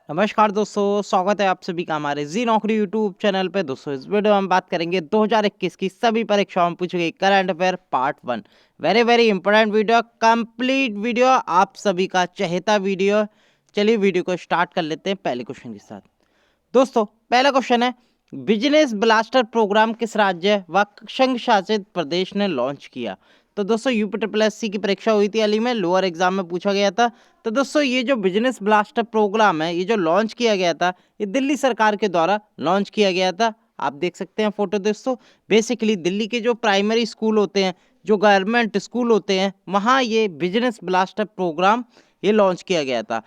नमस्कार दोस्तों, स्वागत है आप सभी का हमारे जी नौकरी यूट्यूब चैनल पे। दोस्तों इस वीडियो में हम बात करेंगे 2021 की सभी परीक्षाओं में पूछी गई current affair part 1। Very very important video, complete video, आप सभी का चहेता वीडियो। चलिए वीडियो को स्टार्ट कर लेते हैं पहले क्वेश्चन के साथ। दोस्तों पहला क्वेश्चन है, बिजनेस ब्लास्टर प्रोग्राम किस राज्य व संघ शासित प्रदेश ने लॉन्च किया? तो दोस्तों यूपी ट्रिपल एससी की परीक्षा हुई थी हाल ही में, लोअर एग्जाम में पूछा गया था। तो दोस्तों ये जो बिजनेस ब्लास्टर प्रोग्राम है, ये जो लॉन्च किया गया था, ये दिल्ली सरकार के द्वारा लॉन्च किया गया था। आप देख सकते हैं फोटो। दोस्तों बेसिकली दिल्ली के जो प्राइमरी स्कूल होते हैं, जो गवर्नमेंट स्कूल होते हैं, वहाँ ये बिजनेस ब्लास्टर प्रोग्राम ये लॉन्च किया गया था।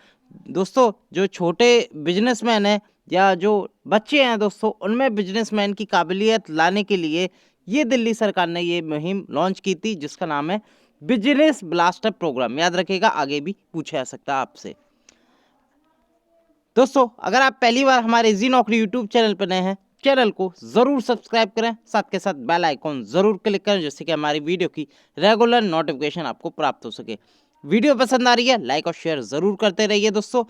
दोस्तों जो छोटे बिजनेसमैन हैं या जो बच्चे हैं दोस्तों, उनमें बिजनेसमैन की काबिलियत लाने के लिए ये दिल्ली सरकार ने ये मुहिम लॉन्च की थी, जिसका नाम है बिजनेस ब्लास्टर प्रोग्राम। याद रखिएगा, आगे भी पूछा जा सकता है आपसे। दोस्तों अगर आप पहली बार हमारे जी नौकरी यूट्यूब चैनल पर नए हैं, चैनल को जरूर सब्सक्राइब करें, साथ के साथ बेल आइकॉन जरूर क्लिक करें, जिससे कि हमारी वीडियो की रेगुलर नोटिफिकेशन आपको प्राप्त हो सके। वीडियो पसंद आ रही है, लाइक और शेयर जरूर करते रहिए। दोस्तों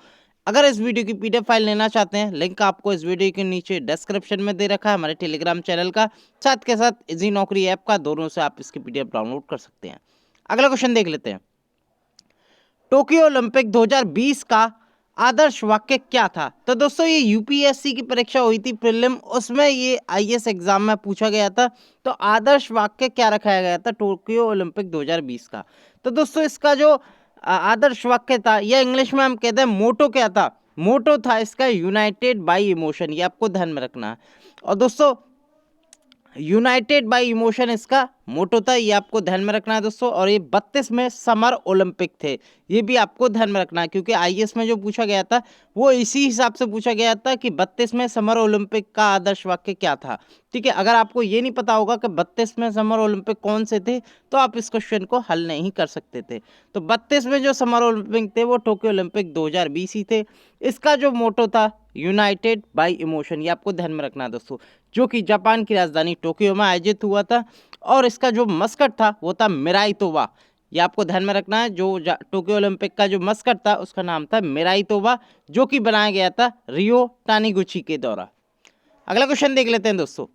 अगर इस वीडियो की पीडीएफ फाइल लेना चाहते हैं, लिंक आपको इस वीडियो के नीचे डिस्क्रिप्शन में दे रखा है, हमारे टेलीग्राम चैनल का, साथ के साथ जी नौकरी ऐप का, दोनों से आप इसकी पीडीएफ डाउनलोड कर सकते हैं। अगला क्वेश्चन देख लेते हैं। टोक्यो ओलंपिक 2020 का आदर्श वाक्य क्या था? तो दोस्तों ये यूपीएससी की परीक्षा हुई थी प्रीलिम, उसमें ये आईएएस एग्जाम में पूछा गया था। तो आदर्श वाक्य क्या रखाया गया था टोक्यो ओलंपिक 2020 का? तो दोस्तों इसका जो आदर्श वाक्य था, या इंग्लिश में हम कहते हैं मोटो, क्या था? मोटो था इसका यूनाइटेड बाय इमोशन। ये आपको ध्यान में रखना है। और दोस्तों यूनाइटेड बाय इमोशन इसका मोटो था, ये आपको ध्यान में रखना है दोस्तों। और ये 32 में समर ओलंपिक थे, ये भी आपको ध्यान में रखना है, क्योंकि आईएएस में जो पूछा गया था वो इसी हिसाब से पूछा गया था कि 32 में समर ओलंपिक का आदर्श वाक्य क्या था। ठीक है, अगर आपको ये नहीं पता होगा कि 32 में समर ओलंपिक कौन से थे, तो आप इस क्वेश्चन को हल नहीं कर सकते थे। तो 32 में जो समर ओलंपिक थे वो टोक्यो ओलंपिक 2020 ही थे। इसका जो मोटो था यूनाइटेड बाय इमोशन, ये आपको ध्यान में रखना है दोस्तों, जो कि जापान की राजधानी टोक्यो में आयोजित हुआ था। और इसका जो मस्कट था वो था मिराई तोबा। ये आपको ध्यान में रखना है, जो टोक्यो ओलंपिक का जो मस्कट था उसका नाम था मिराई तोबा, जो कि बनाया गया था रियो टानीगुची के द्वारा। अगला क्वेश्चन देख लेते हैं दोस्तों।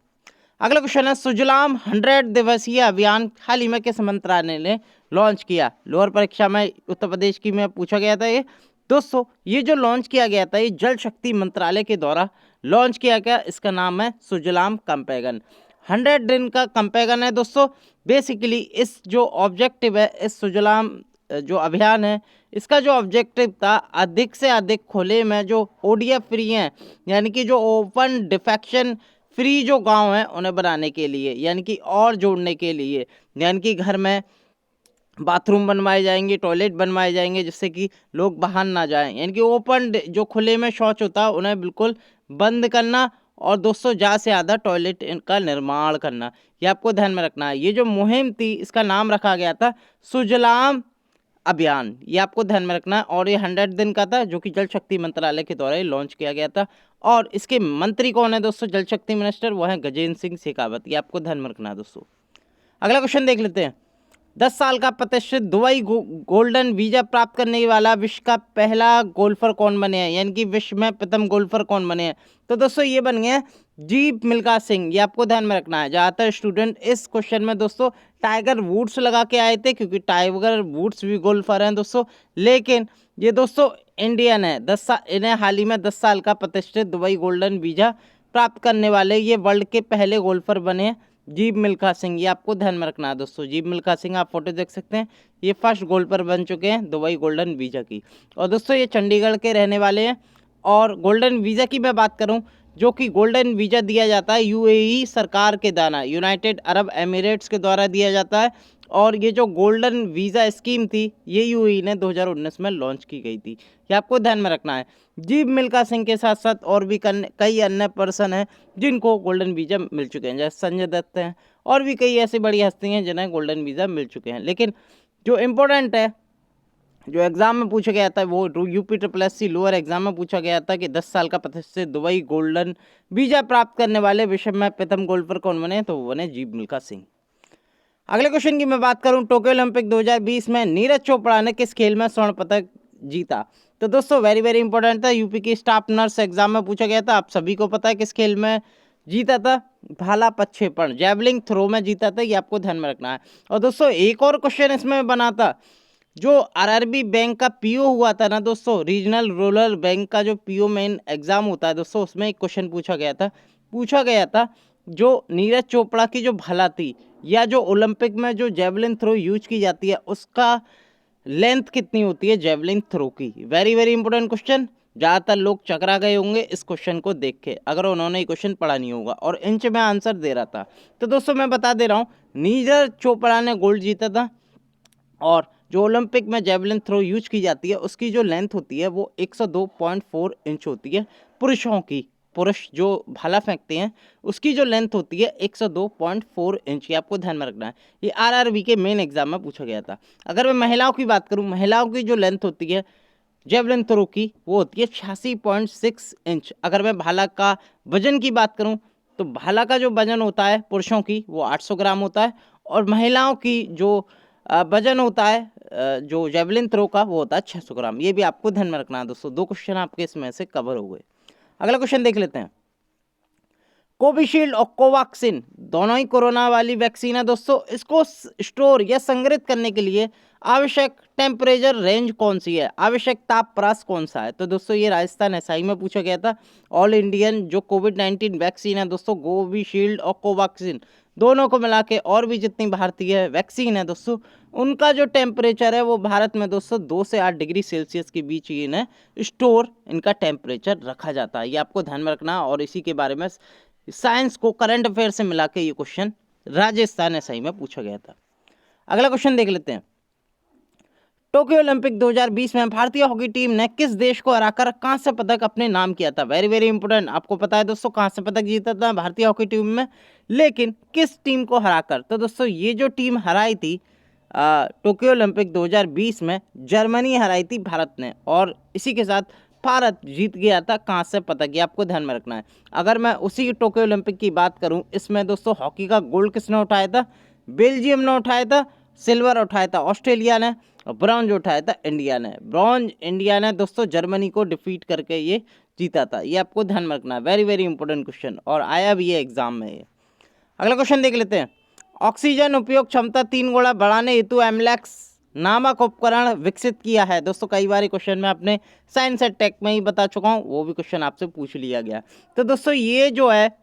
अगला क्वेश्चन है, सुजलाम 100 दिवसीय अभियान हाल ही में किस मंत्रालय ने लॉन्च किया? लोअर परीक्षा में उत्तर प्रदेश की में पूछा गया था ये। दोस्तों ये जो लॉन्च किया गया था, ये जल शक्ति मंत्रालय के द्वारा लॉन्च किया गया। इसका नाम है सुजलाम कैंपेगन। 100 दिन का कैंपेगन है दोस्तों। बेसिकली इस जो ऑब्जेक्टिव है, इस सुजलाम जो अभियान है, इसका जो ऑब्जेक्टिव था, अधिक से अधिक खुले में जो ओडीएफ फ्री हैं, यानी कि जो ओपन डिफेक्शन फ्री जो गांव हैं उन्हें बनाने के लिए, यानी कि और जोड़ने के लिए, यानी कि घर में बाथरूम बनवाए जाएंगे, टॉयलेट बनवाए जाएंगे, जिससे कि लोग बाहर ना जाएं, यानी कि ओपन जो खुले में शौच होता है उन्हें बिल्कुल बंद करना। और दोस्तों ज़्यादा से ज़्यादा टॉयलेट का निर्माण करना, ये आपको ध्यान में रखना है। ये जो मुहिम थी, इसका नाम रखा गया था सुजलाम अभियान, ये आपको ध्यान में रखना है। और ये 100 दिन का था, जो कि जल शक्ति मंत्रालय के द्वारा लॉन्च किया गया था। और इसके मंत्री कौन है दोस्तों? जल शक्ति मिनिस्टर वो है गजेंद्र सिंह शेखावत, ये आपको ध्यान में रखना है दोस्तों। अगला क्वेश्चन देख लेते हैं। 10 साल का प्रतिष्ठित दुबई गोल्डन वीजा प्राप्त करने वाला विश्व का पहला गोल्फर कौन बने हैं, यानी कि विश्व में प्रथम गोल्फर कौन बने हैं? तो दोस्तों ये बन गए हैं जीप मिल्खा सिंह, ये आपको ध्यान में रखना है। ज़्यादातर स्टूडेंट इस क्वेश्चन में दोस्तों टाइगर वुड्स लगा के आए थे, क्योंकि टाइगर वुड्स भी गोल्फर हैं दोस्तों। लेकिन ये दोस्तों इंडियन है। 10 साल, इन्हें हाल ही में 10 साल का प्रतिष्ठित दुबई गोल्डन वीजा प्राप्त करने वाले ये वर्ल्ड के पहले गोल्फर बने हैं, जीप मिल्खा सिंह, ये आपको ध्यान में रखना है दोस्तों। जीप मिल्खा सिंह, आप फोटो देख सकते हैं, ये फर्स्ट गोल्फर बन चुके हैं दुबई गोल्डन वीजा की। और दोस्तों ये चंडीगढ़ के रहने वाले हैं। और गोल्डन वीज़ा की मैं बात करूं, जो कि गोल्डन वीज़ा दिया जाता है यूएई सरकार के द्वारा, यूनाइटेड अरब एमिरेट्स के द्वारा दिया जाता है। और ये जो गोल्डन वीज़ा स्कीम थी, ये यूएई ने 2019 में लॉन्च की गई थी, ये आपको ध्यान में रखना है। जीप मिल्खा सिंह के साथ साथ और भी कई अन्य पर्सन हैं जिनको गोल्डन वीज़ा मिल चुके हैं, जैसे संजय दत्त हैं, और भी कई ऐसी बड़ी हस्ती हैं जिन्हें गोल्डन वीज़ा मिल चुके हैं। लेकिन जो इम्पोर्टेंट है, जो एग्जाम में पूछा गया था, वो UP triple SC lower exam में पूछा गया था कि 10 साल का प्रतिष्ठित दुबई गोल्डन वीजा प्राप्त करने वाले विश्व में प्रथम गोल्फर कौन बने? तो वो बने जीप मिल्खा सिंह। अगले क्वेश्चन की मैं बात करूं, टोक्यो ओलंपिक 2020 में नीरज चोपड़ा ने किस खेल में स्वर्ण पदक जीता। तो दोस्तों वेरी वेरी इंपॉर्टेंट था, यूपी की स्टाफ नर्स एग्जाम में पूछा गया था। आप सभी को पता है किस खेल में जीता था, भाला प्रक्षेपण जैवलिन थ्रो में जीता था, ये आपको ध्यान में रखना है। और दोस्तों एक और क्वेश्चन इसमें बना था, जो आरआरबी बैंक का पीओ हुआ था ना दोस्तों, रीजनल रूरल बैंक का जो पीओ मेन एग्जाम होता है दोस्तों, उसमें एक क्वेश्चन पूछा गया था जो नीरज चोपड़ा की जो भाला थी, या जो ओलंपिक में जो जेवलिन थ्रो यूज की जाती है उसका लेंथ कितनी होती है जेवलिन थ्रो की। वेरी वेरी इंपॉर्टेंट क्वेश्चन, ज़्यादातर लोग चकरा गए होंगे इस क्वेश्चन को देख के, अगर उन्होंने ये क्वेश्चन पढ़ा नहीं होगा, और इंच में आंसर दे रहा था। तो दोस्तों मैं बता दे रहा हूँ, नीरज चोपड़ा ने गोल्ड जीता था, और जो ओलंपिक में जेवलिन थ्रो यूज की जाती है उसकी जो लेंथ होती है वो 102.4 इंच होती है पुरुषों की। पुरुष जो भाला फेंकते हैं उसकी जो लेंथ होती है 102.4 इंच, ये आपको ध्यान में रखना है। ये आरआरबी के मेन एग्जाम में पूछा गया था। अगर मैं महिलाओं की बात करूं, महिलाओं की जो लेंथ होती है जेवलिन थ्रो की वो होती है 86.6 इंच। अगर मैं भाला का वजन की बात करूं तो भाला का जो वजन होता है पुरुषों की वो 800 ग्राम होता है, और महिलाओं की जो वजन होता है जो जेवलिन थ्रो का वो होता है 600 ग्राम। ये भी आपको ध्यान में रखना है दोस्तों। दो क्वेश्चन आपके इसमें से कवर हो गए। अगला क्वेश्चन देख लेते हैं। कोविशील्ड और कोवैक्सीन दोनों ही कोरोना वाली वैक्सीन है दोस्तों, इसको स्टोर या संग्रहित करने के लिए आवश्यक टेम्परेचर रेंज कौन सी है, आवश्यक तापप्रकाश कौन सा है। तो दोस्तों ये राजस्थान एसआई में पूछा गया था। ऑल इंडियन जो कोविड-19 वैक्सीन है दोस्तों, कोविशील्ड और कोवैक्सीन दोनों को मिला के और भी जितनी भारतीय वैक्सीन है दोस्तों, उनका जो टेम्परेचर है वो भारत में दोस्तों 2 से 8 डिग्री सेल्सियस के बीच ही इन्हें स्टोर इनका टेम्परेचर रखा जाता है। ये आपको ध्यान में रखना, और इसी के बारे में साइंस को करंट अफेयर से मिला के ये क्वेश्चन राजस्थान एसआई में पूछा गया था। अगला क्वेश्चन देख लेते हैं। टोक्यो ओलंपिक 2020 में भारतीय हॉकी टीम ने किस देश को हराकर कांस्य पदक अपने नाम किया था। वेरी वेरी इंपॉर्टेंट, आपको पता है दोस्तों कांस्य पदक जीता था भारतीय हॉकी टीम में, लेकिन किस टीम को हराकर। तो दोस्तों ये जो टीम हराई थी टोक्यो ओलंपिक 2020 में, जर्मनी हराई थी भारत ने, और इसी के साथ भारत जीत गया था कांस्य पदक। ये आपको ध्यान में रखना है। अगर मैं उसी टोक्यो ओलंपिक की बात करूं, इसमें दोस्तों हॉकी का गोल्ड किसने उठाया था, बेल्जियम ने उठाया था, सिल्वर उठाया था ऑस्ट्रेलिया ने, और ब्रॉन्ज उठाया था इंडिया ने। ब्रॉन्ज इंडिया ने दोस्तों जर्मनी को डिफीट करके ये जीता था। ये आपको ध्यान में रखना है, वेरी वेरी इंपॉर्टेंट क्वेश्चन, और आया भी ये एग्जाम में ये। अगला क्वेश्चन देख लेते हैं। ऑक्सीजन उपयोग क्षमता 3 गुना बढ़ाने हेतु एमलैक्स नामक उपकरण विकसित किया है। दोस्तों कई बार क्वेश्चन में अपने साइंस एंड टेक में ही बता चुका हूँ, वो भी क्वेश्चन आपसे पूछ लिया गया। तो दोस्तों ये जो है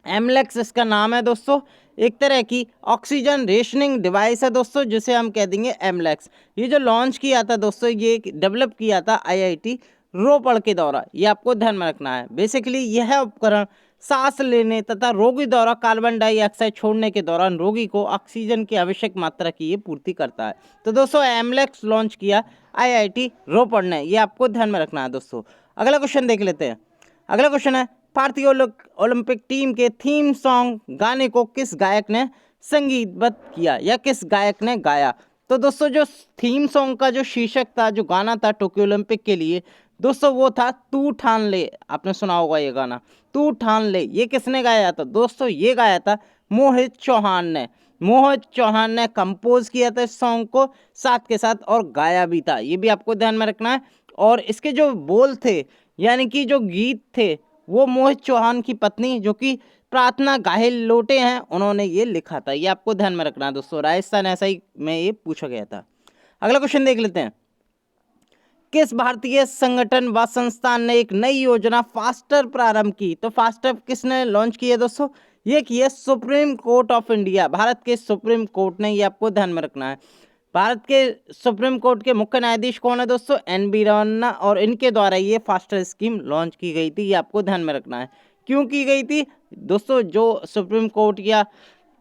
एमलैक्स इसका नाम है दोस्तों, एक तरह की ऑक्सीजन रेशनिंग डिवाइस है दोस्तों, जिसे हम कह देंगे एमलैक्स। ये जो लॉन्च किया था दोस्तों, ये डेवलप किया था आईआईटी रोपड़ के द्वारा। ये आपको ध्यान में रखना है। बेसिकली यह उपकरण सांस लेने तथा रोगी द्वारा कार्बन डाइऑक्साइड छोड़ने के दौरान रोगी को ऑक्सीजन की आवश्यक मात्रा की ये पूर्ति करता है। तो दोस्तों एमलैक्स लॉन्च किया आईआईटी रोपड़ ने, ये आपको ध्यान में रखना है दोस्तों। अगला क्वेश्चन देख लेते हैं। अगला क्वेश्चन है, भारतीय ओलंपिक टीम के थीम सॉन्ग गाने को किस गायक ने संगीतबद्ध किया, या किस गायक ने गाया। तो दोस्तों जो थीम सॉन्ग का जो शीर्षक था, जो गाना था टोक्यो ओलंपिक के लिए दोस्तों, वो था तू ठान ले। आपने सुना होगा ये गाना, तू ठान ले। ये किसने गाया था दोस्तों, ये गाया था मोहित चौहान ने। मोहित चौहान ने कंपोज किया था इस सॉन्ग को, साथ के साथ और गाया भी था। ये भी आपको ध्यान में रखना है। और इसके जो बोल थे, यानी कि जो गीत थे, वो मोहित चौहान की पत्नी जो कि प्रार्थना गाहिल लोटे हैं, उन्होंने ये लिखा था। ये आपको ध्यान में रखना है दोस्तों, राजस्थान ऐसा ही में ये पूछा गया था। अगला क्वेश्चन देख लेते हैं। किस भारतीय संगठन व संस्थान ने एक नई योजना फास्टर प्रारंभ की। तो फास्टर किसने लॉन्च की है दोस्तों, ये की है supreme court of India, Bharat के सुप्रीम कोर्ट ने। ये आपको ध्यान में रखना है। भारत के सुप्रीम कोर्ट के मुख्य न्यायाधीश कौन है दोस्तों, एन.वी. रमन्ना, और इनके द्वारा ये फास्टर स्कीम लॉन्च की गई थी। ये आपको ध्यान में रखना है। क्यों की गई थी दोस्तों, जो सुप्रीम कोर्ट या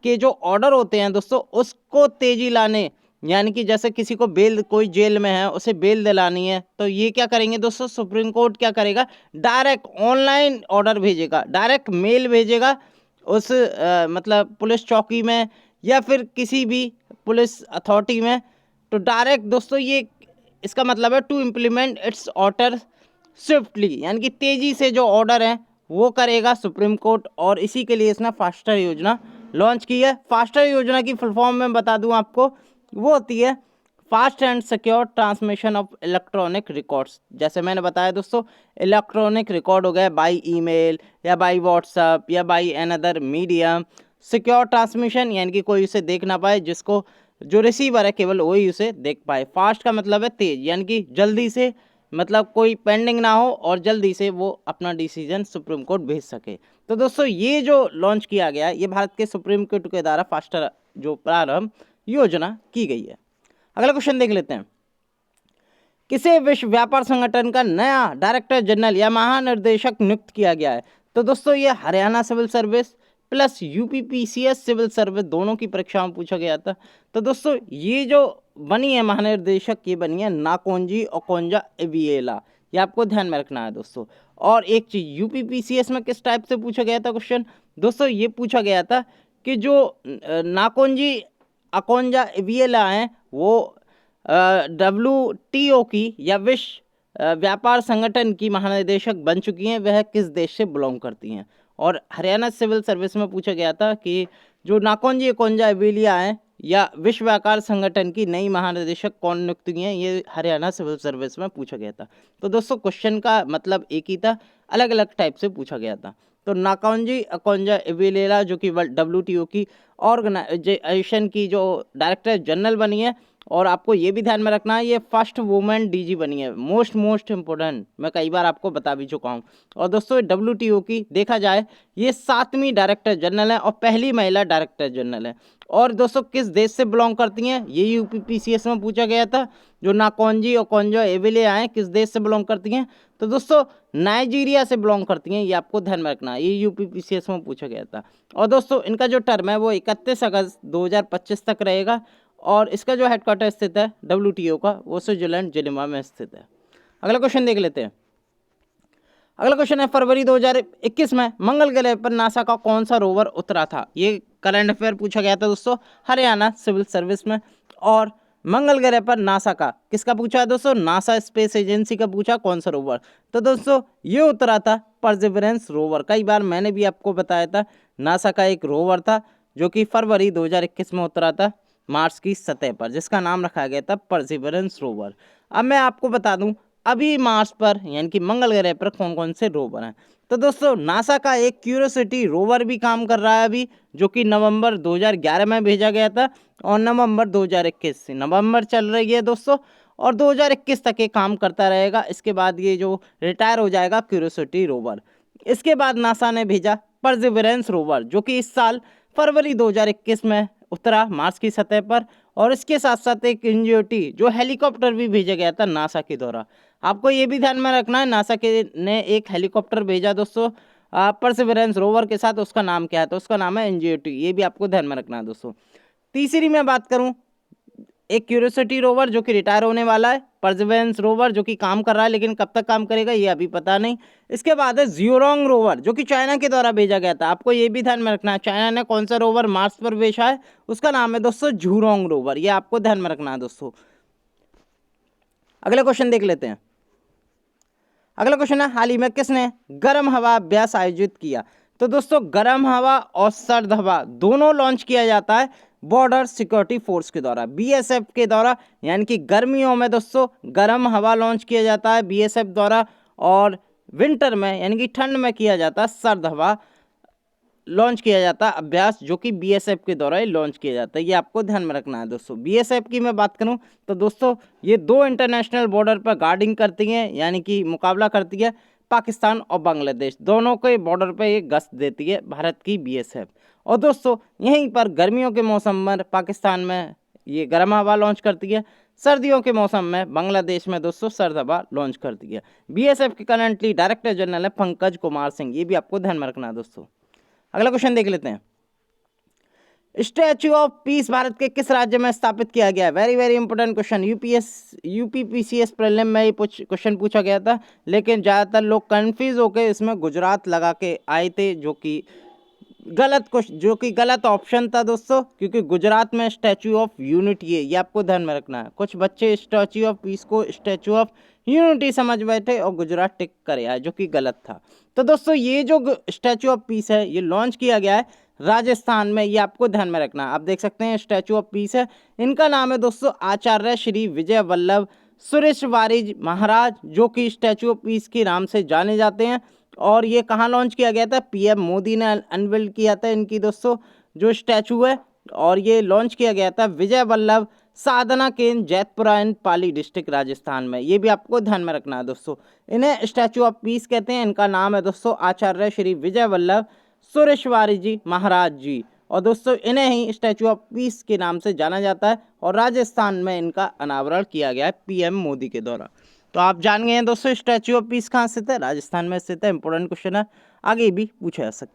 के जो ऑर्डर होते हैं दोस्तों, उसको तेजी लाने, यानी कि जैसे किसी को बेल, कोई जेल में है उसे बेल दिलानी है, तो ये क्या करेंगे दोस्तों, सुप्रीम कोर्ट क्या करेगा, डायरेक्ट ऑनलाइन ऑर्डर भेजेगा, डायरेक्ट मेल भेजेगा उस मतलब पुलिस चौकी में या फिर किसी भी पुलिस अथॉरिटी में। तो डायरेक्ट दोस्तों ये इसका मतलब है to implement its order swiftly, यानी कि तेज़ी से जो ऑर्डर है वो करेगा सुप्रीम कोर्ट, और इसी के लिए इसने फास्टर योजना लॉन्च की है। फास्टर योजना की फुल फॉर्म में बता दूं आपको, वो होती है fast and secure transmission of electronic records. जैसे मैंने बताया दोस्तों, इलेक्ट्रॉनिक रिकॉर्ड हो गया बाई ईमेल या बाई व्हाट्सएप या by another medium. Secure transmission यानी कि कोई उसे देख ना पाए, जिसको जो रिसीवर है केवल वही उसे देख पाए। फास्ट का मतलब है तेज, यानी कि जल्दी से, मतलब कोई पेंडिंग ना हो और जल्दी से वो अपना डिसीजन सुप्रीम कोर्ट भेज सके। तो दोस्तों ये जो लॉन्च किया गया है, ये भारत के सुप्रीम कोर्ट के द्वारा फास्टर जो प्रारंभ योजना की गई है। अगला क्वेश्चन देख लेते हैं। किसे विश्व व्यापार संगठन का नया डायरेक्टर जनरल या महानिर्देशक नियुक्त किया गया है? तो दोस्तों ये Haryana civil service plus UPPCS civil service दोनों की परीक्षाओं में पूछा गया था। तो दोस्तों ये जो बनी है महानिर्देशक, ये बनी है नाकोंजी ओकोंजा इविएला, ये आपको ध्यान में रखना है दोस्तों। और एक चीज यूपीपीसीएस में किस टाइप से पूछा गया था क्वेश्चन, दोस्तों ये पूछा गया था कि जो नाकोंजी ओकोंजा इविएला हैं वो WTO की या विश्व व्यापार संगठन की महानिदेशक बन चुकी हैं, वह किस देश से बिलोंग करती हैं। और हरियाणा सिविल सर्विस में पूछा गया था कि जो नाकोंजी ओकोंजा इविलिया हैं या विश्व व्यापार संगठन की नई महानिदेशक कौन नियुक्त हुई हैं, ये हरियाणा सिविल सर्विस में पूछा गया था। तो दोस्तों क्वेश्चन का मतलब एक ही था, अलग अलग टाइप से पूछा गया था। तो नाकोंजी ओकोंजा इविलिया जो कि WTO की ऑर्गेनाइजेशन की जो डायरेक्टर जनरल बनी है, और आपको ये भी ध्यान में रखना है ये फर्स्ट वुमेन DG बनी है। मोस्ट इंपॉर्टेंट, मैं कई बार आपको बता भी चुका हूँ। और दोस्तों WTO की देखा जाए ये 7वीं डायरेक्टर जनरल है और पहली महिला डायरेक्टर जनरल है। और दोस्तों किस देश से बिलोंग करती हैं, ये यूपीपीसीएस में पूछा गया था। जो नाकोंजी ओकोंजा इविलिया हैं किस देश से बिलोंग करती हैं, तो दोस्तों नाइजीरिया से बिलोंग करती हैं, ये आपको ध्यान में रखना है, ये यूपीपीसीएस में पूछा गया था। और दोस्तों इनका जो टर्म है वो 31 अगस्त 2025 तक रहेगा। और इसका जो हेडक्वार्टर स्थित है WTO का, वो स्विट्जरलैंड जिनेवा में स्थित है। अगला क्वेश्चन देख लेते हैं। अगला क्वेश्चन है, फरवरी 2021 में मंगल ग्रह पर नासा का कौन सा रोवर उतरा था? ये करंट अफेयर पूछा गया था दोस्तों हरियाणा सिविल सर्विस में। और मंगल ग्रह पर नासा का किसका पूछा है दोस्तों, नासा स्पेस एजेंसी का पूछा कौन सा रोवर। तो दोस्तों ये उतरा था परसिवरेंस रोवर। कई बार मैंने भी आपको बताया था, नासा का एक रोवर था जो कि फरवरी 2021 में उतरा था मार्स की सतह पर, जिसका नाम रखा गया था परसिवरेंस रोवर। अब मैं आपको बता दूं अभी मार्स पर यानी कि मंगल ग्रह पर कौन कौन से रोवर हैं। तो दोस्तों नासा का एक क्यूरियोसिटी रोवर भी काम कर रहा है अभी, जो कि नवंबर 2011 में भेजा गया था और नवंबर 2021 से नवंबर चल रही है दोस्तों, और 2021 तक ये काम करता रहेगा। इसके बाद ये जो रिटायर हो जाएगा क्यूरियोसिटी रोवर। इसके बाद नासा ने भेजा परसिवरेंस रोवर, जो कि इस साल फरवरी 2021 में उतरा मार्स की सतह पर। और इसके साथ साथ एक इंजियोटी जो हेलीकॉप्टर भी भेजा गया था नासा के द्वारा। आपको ये भी ध्यान में रखना है, नासा के ने एक हेलीकॉप्टर भेजा दोस्तों परसिवरेंस रोवर के साथ, उसका नाम क्या है, तो उसका नाम है इंजियोटी। ये भी आपको ध्यान में रखना है दोस्तों। तीसरी मैं बात करूं, एक क्यूरियोसिटी रोवर जो कि रिटायर होने वाला है, परसिवरेंस रोवर जो कि काम कर रहा है लेकिन कब तक काम करेगा ये अभी पता नहीं। इसके बाद है जियोरोंग रोवर जो कि चाइना के द्वारा भेजा गया था। आपको ये भी ध्यान में रखना है चाइना ने कौन सा रोवर मार्स पर भेजा है, उसका नाम है दोस्तों झूरोंग रोवर। ये आपको ध्यान में रखना है दोस्तों। अगला क्वेश्चन देख लेते हैं। अगला क्वेश्चन है, हाल ही में किसने गर्म हवा अभ्यास आयोजित किया? तो दोस्तों गर्म हवा और सर्द हवा दोनों लॉन्च किया जाता है बॉर्डर सिक्योरिटी फोर्स के द्वारा, BSF के द्वारा। यानी कि गर्मियों में दोस्तों गर्म हवा लॉन्च किया जाता है BSF द्वारा, और विंटर में यानी कि ठंड में किया जाता है सर्द हवा लॉन्च किया जाता है अभ्यास, जो कि BSF के द्वारा ही लॉन्च किया जाता है। ये आपको ध्यान में रखना है दोस्तों। BSF की मैं बात करूं तो दोस्तों ये 2 इंटरनेशनल बॉर्डर पर गार्डिंग करती हैं, यानी कि मुकाबला करती है पाकिस्तान और बांग्लादेश दोनों के बॉर्डर पर ये गश्त देती है भारत की BSF। और दोस्तों यहीं पर गर्मियों के मौसम में पाकिस्तान में ये गर्म हवा लॉन्च करती है, सर्दियों के मौसम में बांग्लादेश में दोस्तों सर्द हवा लॉन्च करती है। BSF के करंटली डायरेक्टर जनरल है पंकज कुमार सिंह। ये भी आपको ध्यान में रखना है दोस्तों। अगला क्वेश्चन देख लेते हैं। स्टैच्यू ऑफ पीस भारत के किस राज्य में स्थापित किया गया है? Very important question. UPPCS prelim में ये क्वेश्चन पूछा गया था, लेकिन ज़्यादातर लोग कंफ्यूज होकर इसमें गुजरात लगा के आए थे, जो कि गलत ऑप्शन था दोस्तों, क्योंकि गुजरात में स्टैच्यू ऑफ यूनिटी है। ये आपको ध्यान में रखना है। कुछ बच्चे स्टैच्यू ऑफ पीस को स्टैच्यू ऑफ यूनिटी समझ बैठे और गुजरात टिक करे आए, जो कि गलत था। तो दोस्तों ये जो स्टैच्यू ऑफ पीस है ये लॉन्च किया गया है राजस्थान में, ये आपको ध्यान में रखना। आप देख सकते हैं स्टैचू ऑफ पीस है, इनका नाम है दोस्तों आचार्य श्री विजय वल्लभ सुरेशवारी महाराज, जो कि स्टैचू ऑफ पीस के नाम से जाने जाते हैं। और ये कहाँ लॉन्च किया गया था? पीएम मोदी ने अनवील किया था इनकी दोस्तों जो स्टैचू है, और ये लॉन्च किया गया था विजय वल्लभ साधना केंद्र Jaitpura and Pali district Rajasthan में। ये भी आपको ध्यान में रखना है दोस्तों। इन्हें स्टैचू ऑफ पीस कहते हैं। इनका नाम है दोस्तों आचार्य श्री विजय वल्लभ सुरेशवारी जी महाराज जी, और दोस्तों इन्हें ही स्टैचू ऑफ पीस के नाम से जाना जाता है, और राजस्थान में इनका अनावरण किया गया है पीएम मोदी के द्वारा। तो आप जान गए हैं दोस्तों स्टैचू ऑफ पीस कहाँ स्थित है? राजस्थान में स्थित है। इंपॉर्टेंट क्वेश्चन है, आगे भी पूछा जा सकता है।